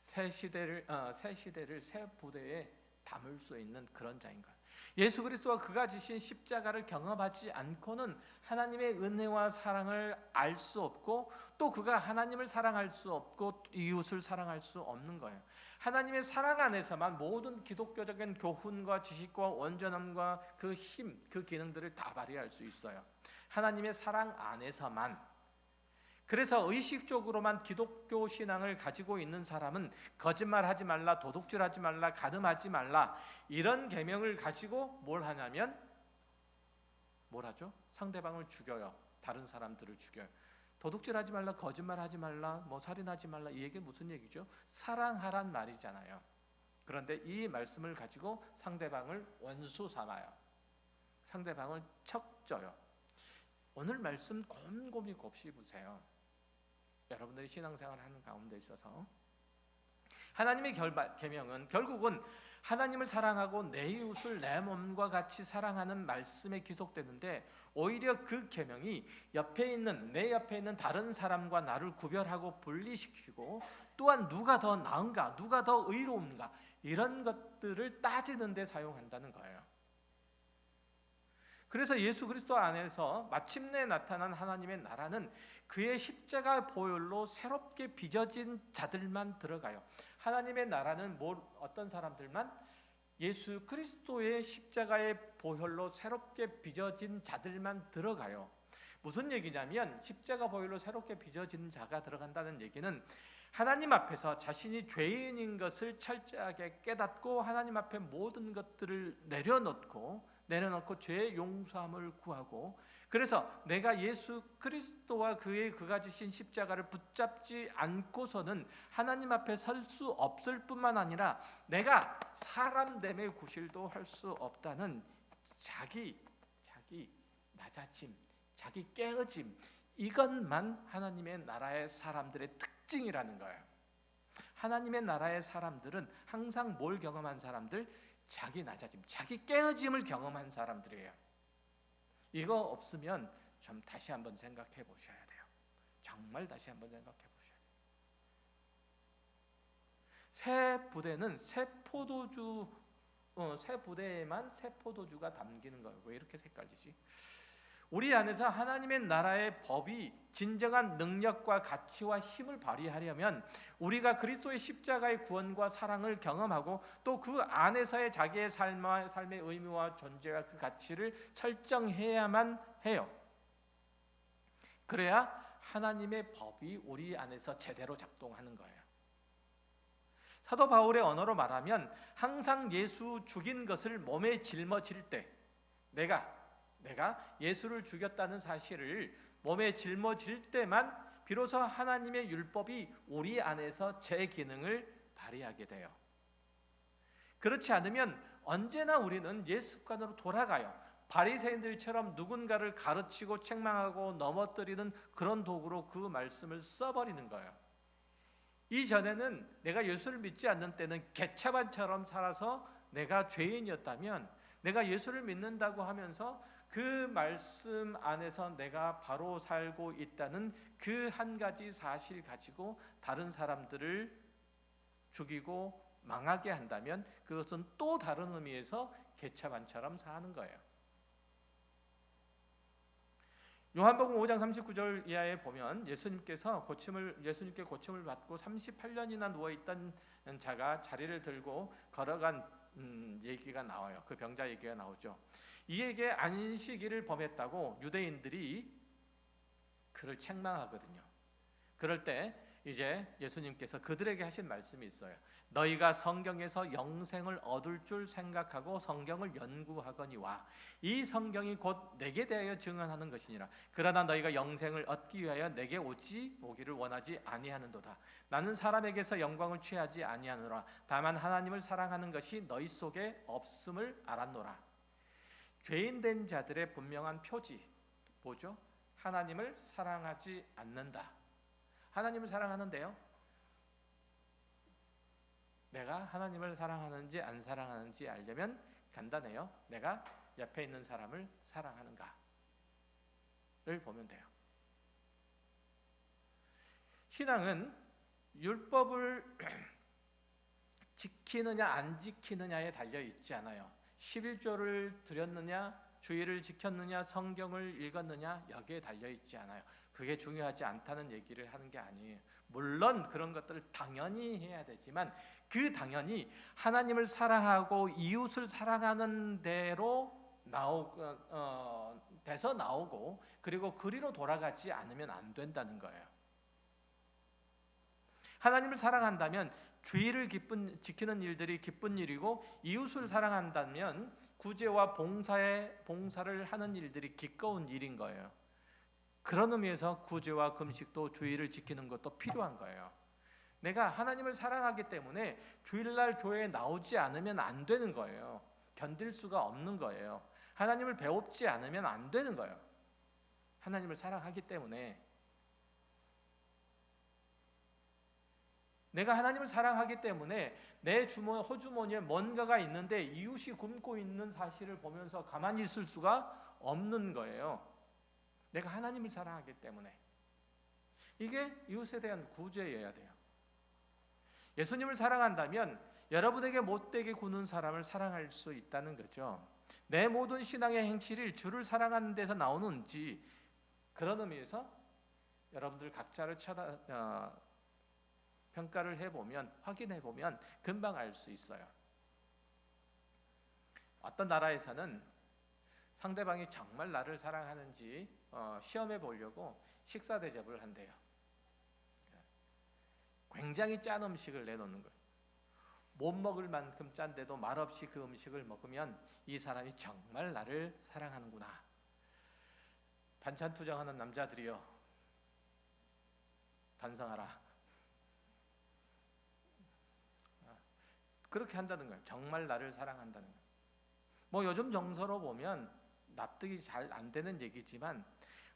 새 시대를 새 부대에 담을 수 있는 그런 자인 거예요. 예수 그리스도와 그가 지신 십자가를 경험하지 않고는 하나님의 은혜와 사랑을 알 수 없고 또 그가 하나님을 사랑할 수 없고 이웃을 사랑할 수 없는 거예요. 하나님의 사랑 안에서만 모든 기독교적인 교훈과 지식과 온전함과 그 힘, 그 기능들을 다 발휘할 수 있어요. 하나님의 사랑 안에서만. 그래서 의식적으로만 기독교 신앙을 가지고 있는 사람은 거짓말하지 말라, 도둑질하지 말라, 가늠하지 말라 이런 계명을 가지고 뭘 하냐면 뭘 하죠? 상대방을 죽여요. 다른 사람들을 죽여요. 도둑질하지 말라, 거짓말하지 말라, 뭐 살인하지 말라, 이 얘기는 무슨 얘기죠? 사랑하란 말이잖아요. 그런데 이 말씀을 가지고 상대방을 원수 삼아요. 상대방을 척져요. 오늘 말씀 곰곰이 곱씹으세요. 여러분들이 신앙생활을 하는 가운데 있어서 하나님의 계명은 결국은 하나님을 사랑하고 내 이웃을 내 몸과 같이 사랑하는 말씀에 기속되는데 오히려 그 계명이 내 옆에 있는 다른 사람과 나를 구별하고 분리시키고 또한 누가 더 나은가, 누가 더 의로운가 이런 것들을 따지는 데 사용한다는 거예요. 그래서 예수 그리스도 안에서 마침내 나타난 하나님의 나라는 그의 십자가 보혈로 새롭게 빚어진 자들만 들어가요. 하나님의 나라는 어떤 사람들만? 예수 그리스도의 십자가의 보혈로 새롭게 빚어진 자들만 들어가요. 무슨 얘기냐면 십자가 보혈로 새롭게 빚어진 자가 들어간다는 얘기는 하나님 앞에서 자신이 죄인인 것을 철저하게 깨닫고 하나님 앞에 모든 것들을 내려놓고 내려놓고 죄의 용서함을 구하고, 그래서 내가 예수 그리스도와 그가 지신 십자가를 붙잡지 않고서는 하나님 앞에 설 수 없을 뿐만 아니라 내가 사람 됨의 구실도 할 수 없다는 자기 낮아짐, 자기 깨어짐, 이것만 하나님의 나라의 사람들의 특징이라는 거예요. 하나님의 나라의 사람들은 항상 뭘 경험한 사람들? 자기 낮아짐, 자기 깨어짐을 경험한 사람들이에요. 이거 없으면 좀 다시 한번 생각해 보셔야 돼요. 정말 다시 한번 생각해 보셔야 돼요. 새 부대는 새 부대에만 새 포도주가 담기는 거예요. 왜 이렇게 헷갈리지? 우리 안에서 하나님의 나라의 법이 진정한 능력과 가치와 힘을 발휘하려면 우리가 그리스도의 십자가의 구원과 사랑을 경험하고 또 그 안에서의 자기의 삶의 의미와 존재와 그 가치를 설정해야만 해요. 그래야 하나님의 법이 우리 안에서 제대로 작동하는 거예요. 사도 바울의 언어로 말하면 항상 예수 죽인 것을 몸에 짊어질 때, 내가 예수를 죽였다는 사실을 몸에 짊어질 때만 비로소 하나님의 율법이 우리 안에서 제 기능을 발휘하게 돼요. 그렇지 않으면 언제나 우리는 옛 습관으로 돌아가요. 바리새인들처럼 누군가를 가르치고 책망하고 넘어뜨리는 그런 도구로 그 말씀을 써버리는 거예요. 이전에는 내가 예수를 믿지 않는 때는 개차반처럼 살아서 내가 죄인이었다면, 내가 예수를 믿는다고 하면서 그 말씀 안에서 내가 바로 살고 있다는 그 한 가지 사실 가지고 다른 사람들을 죽이고 망하게 한다면 그것은 또 다른 의미에서 개차반처럼 사는 거예요. 요한복음 5장 39절 이하에 보면 예수님께 고침을 받고 38년이나 누워있던 자가 자리를 들고 걸어간 얘기가 나와요. 그 병자 얘기가 나오죠. 이에게 안식일을 범했다고 유대인들이 그를 책망하거든요. 그럴 때 이제 예수님께서 그들에게 하신 말씀이 있어요. 너희가 성경에서 영생을 얻을 줄 생각하고 성경을 연구하거니와 이 성경이 곧 내게 대하여 증언하는 것이니라. 그러나 너희가 영생을 얻기 위하여 내게 오기를 원하지 아니하는도다. 나는 사람에게서 영광을 취하지 아니하노라. 다만 하나님을 사랑하는 것이 너희 속에 없음을 알았노라. 죄인된 자들의 분명한 표지 뭐죠? 하나님을 사랑하지 않는다. 하나님을 사랑하는데요, 내가 하나님을 사랑하는지 안 사랑하는지 알려면 간단해요. 내가 옆에 있는 사람을 사랑하는가를 보면 돼요. 신앙은 율법을 지키느냐 안 지키느냐에 달려있지 않아요. 11조를 드렸느냐, 주의를 지켰느냐, 성경을 읽었느냐, 여기에 달려있지 않아요. 그게 중요하지 않다는 얘기를 하는 게 아니에요. 물론 그런 것들을 당연히 해야 되지만 그 당연히 하나님을 사랑하고 이웃을 사랑하는 대로 돼서 나오고, 그리고 그리로 돌아가지 않으면 안 된다는 거예요. 하나님을 사랑한다면 주의를 지키는 일들이 기쁜 일이고, 이웃을 사랑한다면 구제와 봉사를 하는 일들이 기꺼운 일인 거예요. 그런 의미에서 구제와 금식도 주의를 지키는 것도 필요한 거예요. 내가 하나님을 사랑하기 때문에 주일날 교회에 나오지 않으면 안 되는 거예요. 견딜 수가 없는 거예요. 하나님을 배웁지 않으면 안 되는 거예요. 하나님을 사랑하기 때문에. 내가 하나님을 사랑하기 때문에 내 호주머니에 뭔가가 있는데 이웃이 굶고 있는 사실을 보면서 가만히 있을 수가 없는 거예요. 내가 하나님을 사랑하기 때문에. 이게 이웃에 대한 구제여야 돼요. 예수님을 사랑한다면 여러분에게 못되게 구는 사람을 사랑할 수 있다는 거죠. 내 모든 신앙의 행실이 주를 사랑하는 데서 나오는지, 그런 의미에서 여러분들 각자를 평가를 해보면, 확인해보면 금방 알 수 있어요. 어떤 나라에서는 상대방이 정말 나를 사랑하는지 시험해 보려고 식사 대접을 한대요. 굉장히 짠 음식을 내놓는 거예요. 못 먹을 만큼 짠데도 말없이 그 음식을 먹으면 이 사람이 정말 나를 사랑하는구나. 반찬 투정하는 남자들이여, 반성하라. 그렇게 한다는 거예요. 정말 나를 사랑한다는 거예요. 뭐 요즘 정서로 보면 납득이 잘 안 되는 얘기지만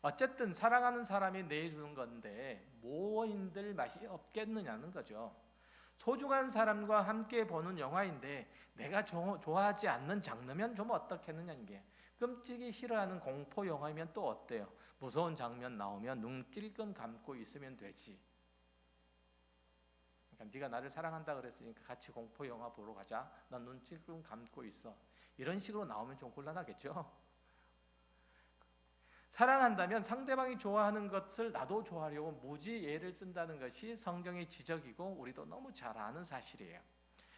어쨌든 사랑하는 사람이 내주는 건데 뭐인들 맛이 없겠느냐는 거죠. 소중한 사람과 함께 보는 영화인데 내가 좋아하지 않는 장르면 좀 어떻겠느냐는 게, 끔찍이 싫어하는 공포 영화이면 또 어때요? 무서운 장면 나오면 눈 찔끔 감고 있으면 되지. 그러니까 네가 나를 사랑한다 그랬으니까 같이 공포 영화 보러 가자. 난 눈 찔끔 감고 있어. 이런 식으로 나오면 좀 곤란하겠죠. 사랑한다면 상대방이 좋아하는 것을 나도 좋아하려고 무지 애를 쓴다는 것이 성경의 지적이고 우리도 너무 잘 아는 사실이에요.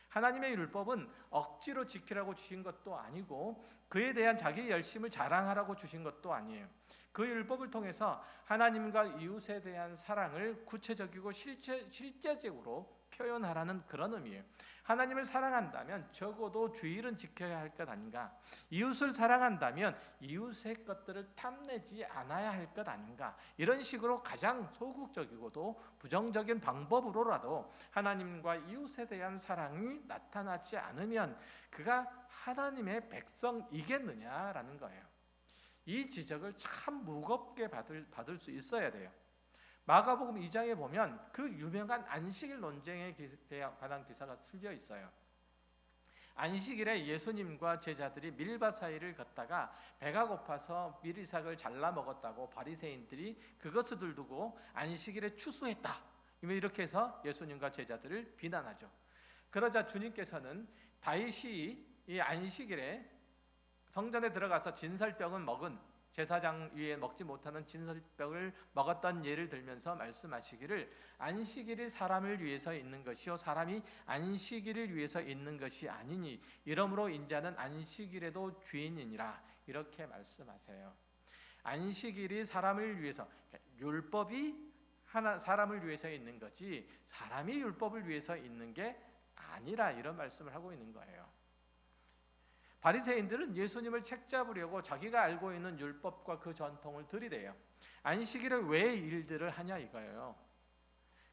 하나님의 율법은 억지로 지키라고 주신 것도 아니고 그에 대한 자기 열심을 자랑하라고 주신 것도 아니에요. 그 율법을 통해서 하나님과 이웃에 대한 사랑을 구체적이고 실제적으로 표현하라는 그런 의미예요. 하나님을 사랑한다면 적어도 주일은 지켜야 할 것 아닌가? 이웃을 사랑한다면 이웃의 것들을 탐내지 않아야 할 것 아닌가? 이런 식으로 가장 소극적이고도 부정적인 방법으로라도 하나님과 이웃에 대한 사랑이 나타나지 않으면 그가 하나님의 백성이겠느냐라는 거예요. 이 지적을 참 무겁게 받을 수 있어야 돼요. 마가복음 2장에 보면 그 유명한 안식일 논쟁에 관한 기사가 실려 있어요. 안식일에 예수님과 제자들이 밀밭 사이를 걷다가 배가 고파서 미리삭을 잘라 먹었다고 바리새인들이 그것을 두고 안식일에 추수했다, 이렇게 해서 예수님과 제자들을 비난하죠. 그러자 주님께서는 다윗이 이 안식일에 성전에 들어가서 진설병을 먹은, 제사장 위에 먹지 못하는 진설병을 먹었던 예를 들면서 말씀하시기를, 안식일이 사람을 위해서 있는 것이요 사람이 안식일을 위해서 있는 것이 아니니 이러므로 인자는 안식일에도 주인이니라, 이렇게 말씀하세요. 안식일이 사람을 위해서, 그러니까 율법이 사람을 위해서 있는 거지 사람이 율법을 위해서 있는 게 아니라, 이런 말씀을 하고 있는 거예요. 바리새인들은 예수님을 책잡으려고 자기가 알고 있는 율법과 그 전통을 들이대요. 안식일에 왜 일들을 하냐 이거예요.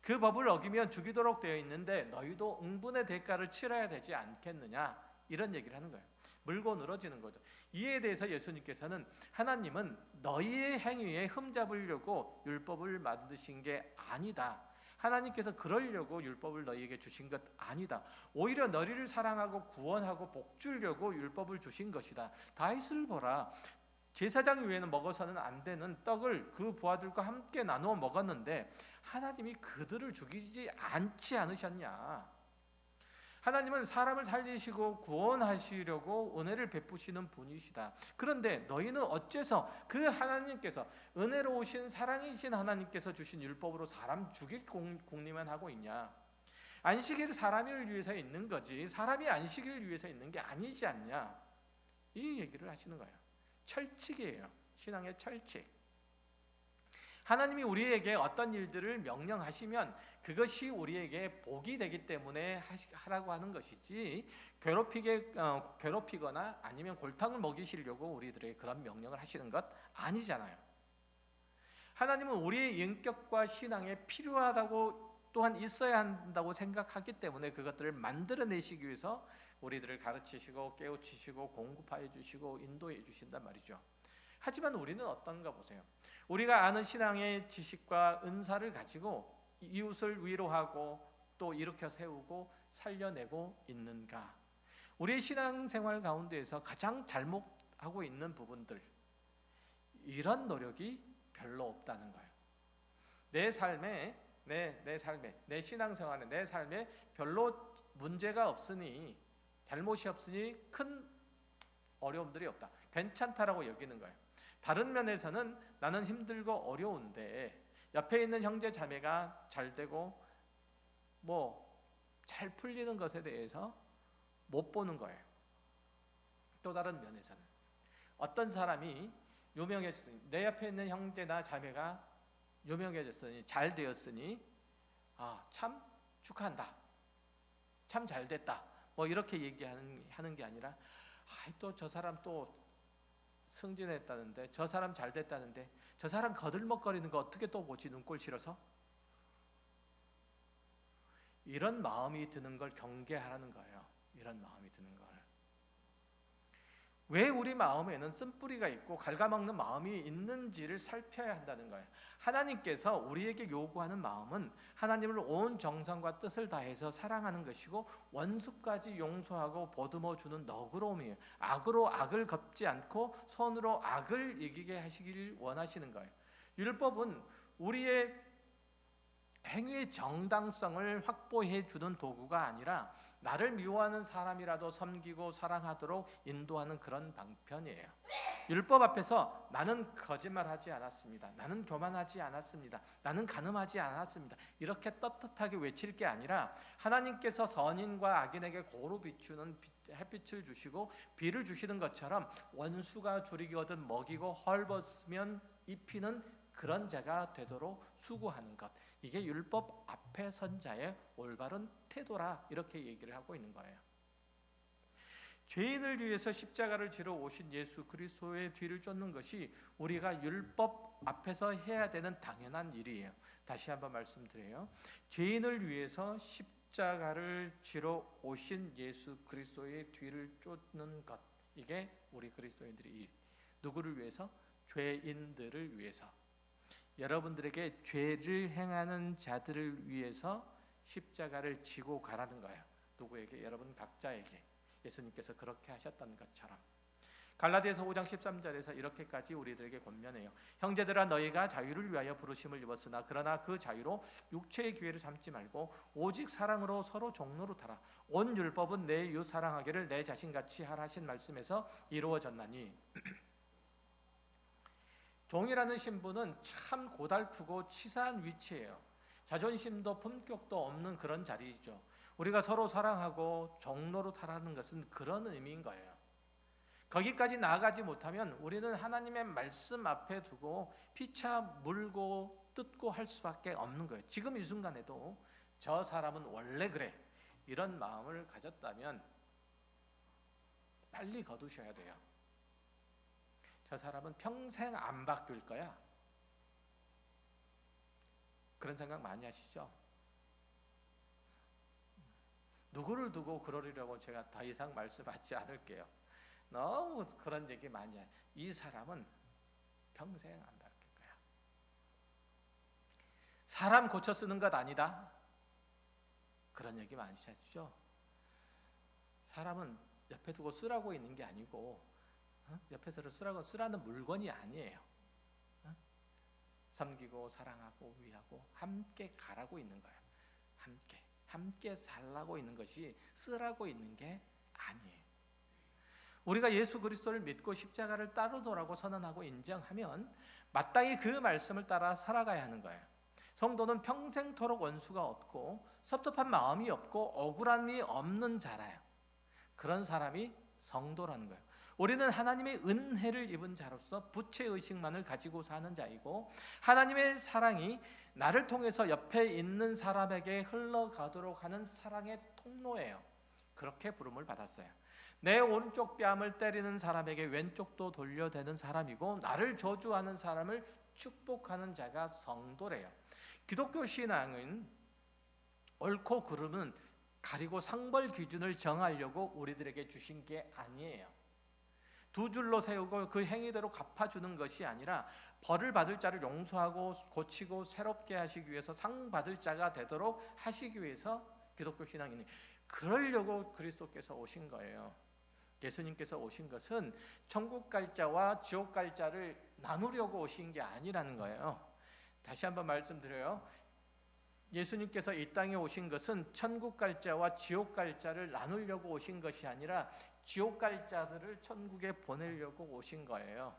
그 법을 어기면 죽이도록 되어 있는데 너희도 응분의 대가를 치러야 되지 않겠느냐, 이런 얘기를 하는 거예요. 물고 늘어지는 거죠. 이에 대해서 예수님께서는 하나님은 너희의 행위에 흠잡으려고 율법을 만드신 게 아니다. 하나님께서 그러려고 율법을 너희에게 주신 것 아니다. 오히려 너희를 사랑하고 구원하고 복 주려고 율법을 주신 것이다. 다윗을 보라. 제사장 위에는 먹어서는 안 되는 떡을 그 부하들과 함께 나누어 먹었는데 하나님이 그들을 죽이지 않으셨냐. 하나님은 사람을 살리시고 구원하시려고 은혜를 베푸시는 분이시다. 그런데 너희는 어째서 그 하나님께서, 은혜로우신 사랑이신 하나님께서 주신 율법으로 사람 죽일 궁리만 하고 있냐. 안식일이 사람을 위해서 있는 거지 사람이 안식일을 위해서 있는 게 아니지 않냐, 이 얘기를 하시는 거예요. 철칙이에요. 신앙의 철칙. 하나님이 우리에게 어떤 일들을 명령하시면 그것이 우리에게 복이 되기 때문에 하라고 하는 것이지 괴롭히거나 아니면 골탕을 먹이시려고 우리들에게 그런 명령을 하시는 것 아니잖아요. 하나님은 우리의 인격과 신앙에 필요하다고 또한 있어야 한다고 생각하기 때문에 그것들을 만들어내시기 위해서 우리들을 가르치시고 깨우치시고 공급하여 주시고 인도해 주신단 말이죠. 하지만 우리는 어떤가 보세요. 우리가 아는 신앙의 지식과 은사를 가지고 이웃을 위로하고 또 일으켜 세우고 살려내고 있는가? 우리의 신앙생활 가운데에서 가장 잘못하고 있는 부분들, 이런 노력이 별로 없다는 거예요. 내 삶에, 내 신앙생활에, 내 삶에 별로 문제가 없으니, 잘못이 없으니 큰 어려움들이 없다, 괜찮다라고 여기는 거예요. 다른 면에서는 나는 힘들고 어려운데 옆에 있는 형제 자매가 잘 되고 잘 풀리는 것에 대해서 못 보는 거예요. 또 다른 면에서는 어떤 사람이 유명해졌으니, 내 옆에 있는 형제나 자매가 유명해졌으니 잘 되었으니 참 축하한다, 참 잘됐다. 뭐 이렇게 얘기하는 게 아니라 또 저 사람 또 승진했다는데, 저 사람 잘됐다는데, 저 사람 거들먹거리는 거 어떻게 또 보지, 눈꼴 싫어서? 이런 마음이 드는 걸 경계하라는 거예요. 이런 마음이 드는 걸. 왜 우리 마음에는 쓴뿌리가 있고 갉아먹는 마음이 있는지를 살펴야 한다는 거예요. 하나님께서 우리에게 요구하는 마음은 하나님을 온 정성과 뜻을 다해서 사랑하는 것이고 원수까지 용서하고 보듬어 주는 너그러움이에요. 악으로 악을 갚지 않고 선으로 악을 이기게 하시길 원하시는 거예요. 율법은 우리의 행위의 정당성을 확보해 주는 도구가 아니라 나를 미워하는 사람이라도 섬기고 사랑하도록 인도하는 그런 방편이에요. 율법 앞에서 나는 거짓말하지 않았습니다. 나는 교만하지 않았습니다. 나는 간음하지 않았습니다. 이렇게 떳떳하게 외칠 게 아니라 하나님께서 선인과 악인에게 고루 비추는 햇빛을 주시고 비를 주시는 것처럼 원수가 줄이거든 먹이고 헐벗으면 입히는 그런 자가 되도록 수고하는 것. 이게 율법 앞에 선 자의 올바른 태도라, 이렇게 얘기를 하고 있는 거예요. 죄인을 위해서 십자가를 지러 오신 예수 그리스도의 뒤를 쫓는 것이 우리가 율법 앞에서 해야 되는 당연한 일이에요. 다시 한번 말씀드려요. 죄인을 위해서 십자가를 지러 오신 예수 그리스도의 뒤를 쫓는 것, 이게 우리 그리스도인들의 일. 누구를 위해서? 죄인들을 위해서. 여러분들에게 죄를 행하는 자들을 위해서 십자가를 지고 가라는 거예요. 누구에게? 여러분 각자에게. 예수님께서 그렇게 하셨던 것처럼. 갈라디아서 5장 13절에서 이렇게까지 우리들에게 권면해요. 형제들아, 너희가 자유를 위하여 부르심을 입었으나 그러나 그 자유로 육체의 기회를 삼지 말고 오직 사랑으로 서로 종로로 타라. 온 율법은 내 이웃 사랑하기를 내 자신같이 하라 하신 말씀에서 이루어졌나니. 종이라는 신분은 참 고달프고 치사한 위치예요. 자존심도 품격도 없는 그런 자리이죠. 우리가 서로 사랑하고 종로로 타라는 것은 그런 의미인 거예요. 거기까지 나아가지 못하면 우리는 하나님의 말씀 앞에 두고 피차 물고 뜯고 할 수밖에 없는 거예요. 지금 이 순간에도 저 사람은 원래 그래, 이런 마음을 가졌다면 빨리 거두셔야 돼요. 저 사람은 평생 안 바뀔 거야. 그런 생각 많이 하시죠? 누구를 두고 그러리라고 제가 더 이상 말씀하지 않을게요. 너무 그런 얘기 많이 해요. 이 사람은 평생 안 바뀔 거야. 사람 고쳐 쓰는 것 아니다. 그런 얘기 많이 하시죠? 사람은 옆에 두고 쓰라고 있는 게 아니고 옆에서 쓰라는 물건이 아니에요. 섬기고 사랑하고 위하고 함께 가라고 있는 거예요. 함께 살라고 있는 것이 쓰라고 있는 게 아니에요. 우리가 예수 그리스도를 믿고 십자가를 따르노라고 선언하고 인정하면 마땅히 그 말씀을 따라 살아가야 하는 거예요. 성도는 평생토록 원수가 없고 섭섭한 마음이 없고 억울함이 없는 자라요. 그런 사람이 성도라는 거예요. 우리는 하나님의 은혜를 입은 자로서 부채의식만을 가지고 사는 자이고 하나님의 사랑이 나를 통해서 옆에 있는 사람에게 흘러가도록 하는 사랑의 통로예요. 그렇게 부름을 받았어요. 내 오른쪽 뺨을 때리는 사람에게 왼쪽도 돌려대는 사람이고 나를 저주하는 사람을 축복하는 자가 성도래요. 기독교 신앙은 옳고 그름은 가리고 상벌 기준을 정하려고 우리들에게 주신 게 아니에요. 두 줄로 세우고 그 행위대로 갚아주는 것이 아니라 벌을 받을 자를 용서하고 고치고 새롭게 하시기 위해서 상 받을 자가 되도록 하시기 위해서 기독교 신앙이니 그러려고 그리스도께서 오신 거예요. 예수님께서 오신 것은 천국 갈 자와 지옥 갈 자를 나누려고 오신 게 아니라는 거예요. 다시 한번 말씀드려요. 예수님께서 이 땅에 오신 것은 천국 갈 자와 지옥 갈 자를 나누려고 오신 것이 아니라 지옥 갈 자들을 천국에 보내려고 오신 거예요.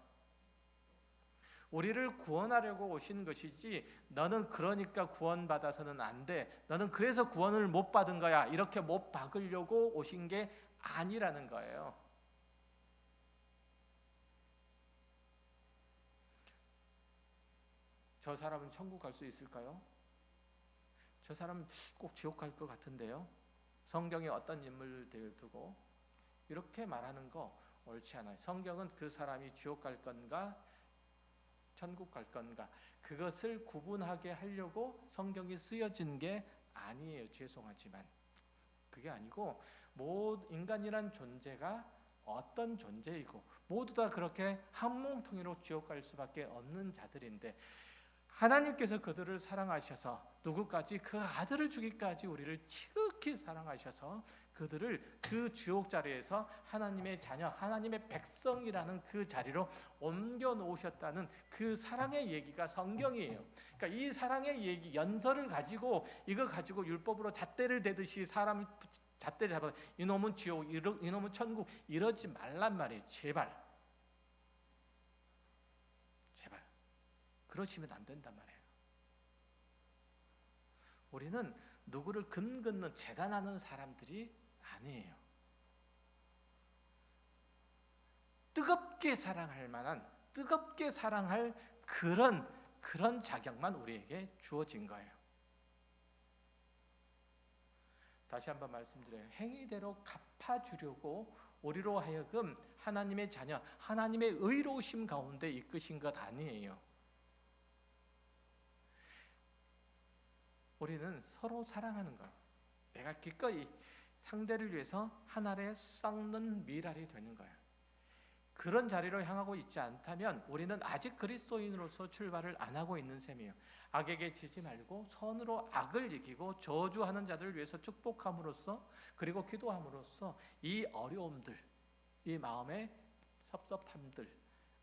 우리를 구원하려고 오신 것이지 너는 그러니까 구원받아서는 안 돼, 너는 그래서 구원을 못 받은 거야, 이렇게 못 박으려고 오신 게 아니라는 거예요. 저 사람은 천국 갈 수 있을까요? 저 사람 꼭 지옥 갈 것 같은데요? 성경에 어떤 인물을 두고 이렇게 말하는 거 옳지 않아요. 성경은 그 사람이 지옥 갈 건가 천국 갈 건가 그것을 구분하게 하려고 성경이 쓰여진 게 아니에요. 죄송하지만 그게 아니고 인간이란 존재가 어떤 존재이고 모두 다 그렇게 한몸통이로 지옥 갈 수밖에 없는 자들인데 하나님께서 그들을 사랑하셔서 누구까지 그 아들을 주기까지 우리를 지극히 사랑하셔서 그들을 그 지옥 자리에서 하나님의 자녀, 하나님의 백성이라는 그 자리로 옮겨 놓으셨다는 그 사랑의 얘기가 성경이에요. 그러니까 이 사랑의 얘기 연설을 가지고 이거 가지고 율법으로 잣대를 대듯이 사람 잣대 잡아 이놈은 지옥, 이놈은 천국 이러지 말란 말이에요. 제발. 그러시면 안 된단 말이에요. 우리는 누구를 긋는 재단하는 사람들이 아니에요. 뜨겁게 사랑할 만한 뜨겁게 사랑할 그런 자격만 우리에게 주어진 거예요. 다시 한번 말씀드려요. 행위대로 갚아주려고 우리로 하여금 하나님의 자녀, 하나님의 의로우심 가운데 이끄신 것 아니에요. 우리는 서로 사랑하는 것. 내가 기꺼이 상대를 위해서 하늘에 썩는 미랄이 되는 거야. 그런 자리로 향하고 있지 않다면 우리는 아직 그리스도인으로서 출발을 안 하고 있는 셈이에요. 악에게 지지 말고 선으로 악을 이기고 저주하는 자들을 위해서 축복함으로써 그리고 기도함으로써 이 어려움들, 이 마음의 섭섭함들,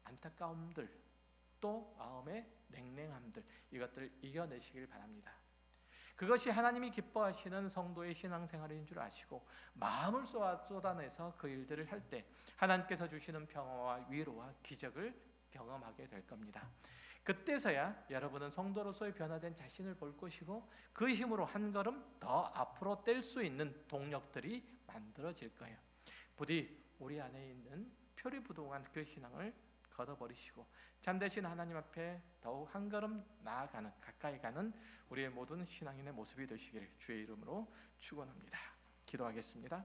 안타까움들, 또 마음의 냉랭함들 이것들을 이겨내시길 바랍니다. 그것이 하나님이 기뻐하시는 성도의 신앙생활인 줄 아시고 마음을 쏟아내서 그 일들을 할 때 하나님께서 주시는 평화와 위로와 기적을 경험하게 될 겁니다. 그때서야 여러분은 성도로서의 변화된 자신을 볼 것이고 그 힘으로 한 걸음 더 앞으로 뗄 수 있는 동력들이 만들어질 거예요. 부디 우리 안에 있는 표리부동한 그 신앙을 걷어버리시고 참되신 하나님 앞에 더욱 한 걸음 나아가는 가까이 가는 우리의 모든 신앙인의 모습이 되시기를 주의 이름으로 축원합니다. 기도하겠습니다.